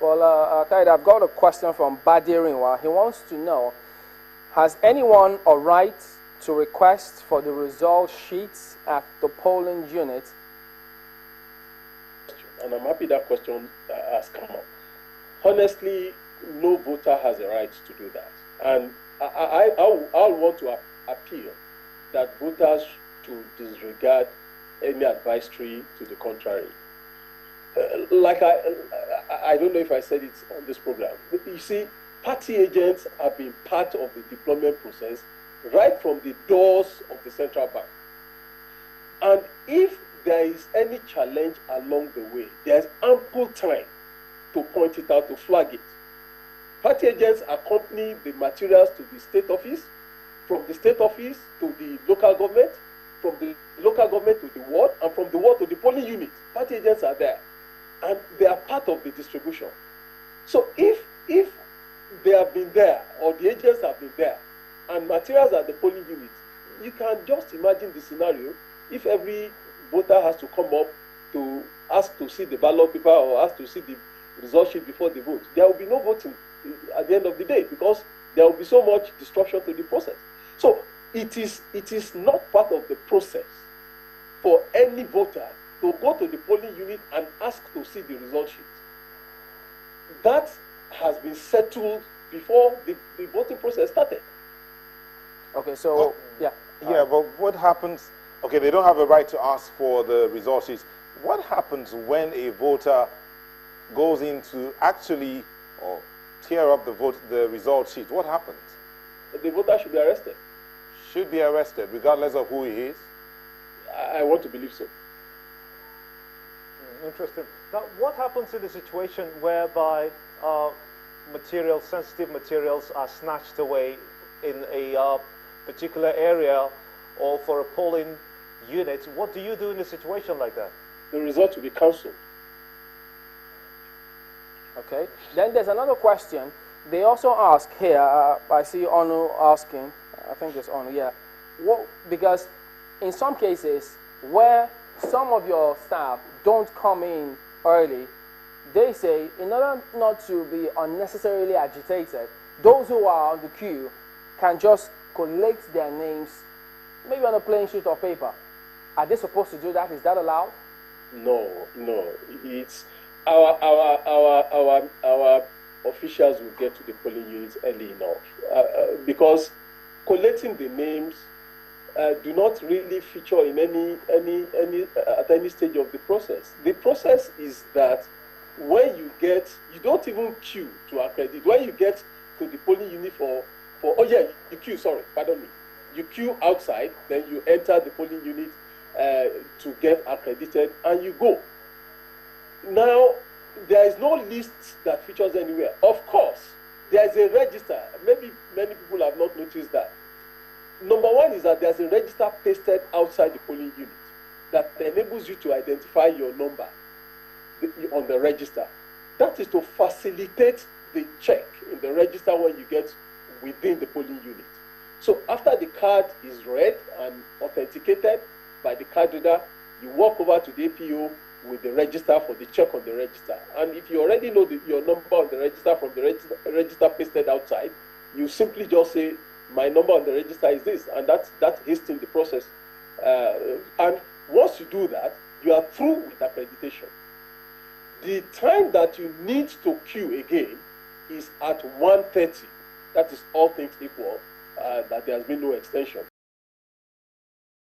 Well, Kayode, I've got a question from Badirinwa. He wants to know, has anyone a right to request for the result sheets at the polling unit? And I'm happy that question has come up. Honestly, no voter has a right to do that. And I'll want to appeal that voters to disregard any advisory to the contrary. I don't know if I said it on this program. You see, party agents have been part of the deployment process right from the doors of the central bank. And if there is any challenge along the way, there's ample time to point it out, to flag it. Party agents accompany the materials to the state office, from the state office to the local government, from the local government to the ward, and from the ward to the polling unit. Party agents are there, and they are part of the distribution. So if they have been there, or the agents have been there, and materials at the polling unit, you can just imagine the scenario if every voter has to come up to ask to see the ballot paper or ask to see the result sheet before the vote. There will be no voting at the end of the day because there will be so much disruption to the process. So it is not part of the process for any voter to go to the polling unit and ask to see the result sheet. That has been settled before the voting process started. Okay, so, yeah. Yeah, but what happens, okay, they don't have a right to ask for the result sheets. What happens when a voter goes in to actually or tear up the result sheet? What happens? The voter should be arrested. Should be arrested, regardless of who he is? I want to believe so. Interesting. Now, what happens in a situation whereby sensitive materials are snatched away in a particular area or for a polling unit? What do you do in a situation like that? The result will be cancelled. Okay. Then there's another question. They also ask here, I see Onu asking, I think it's Onu, yeah. Because in some cases where some of your staff don't come in early, they say in order not to be unnecessarily agitated, those who are on the queue can just collect their names, maybe on a plain sheet of paper. Are they supposed to do that? Is that allowed? No. It's our officials will get to the polling units early enough because collecting the names do not really feature in at any stage of the process. The process is that when you don't even queue to accredit. When you get to the polling unit you queue, pardon me. You queue outside, then you enter the polling unit to get accredited, and you go. Now, there is no list that features anywhere. Of course, there is a register. Maybe many people have not noticed that. Number one is that there's a register pasted outside the polling unit that enables you to identify your number on the register. That is to facilitate the check in the register when you get within the polling unit. So after the card is read and authenticated by the card reader, you walk over to the APO with the register for the check on the register. And if you already know your number on the register from the register pasted outside, you simply just say, my number on the register is this, and that hastens the process. And once you do that, you are through with accreditation. The time that you need to queue again is at 1:30. That is all things equal, that there has been no extension.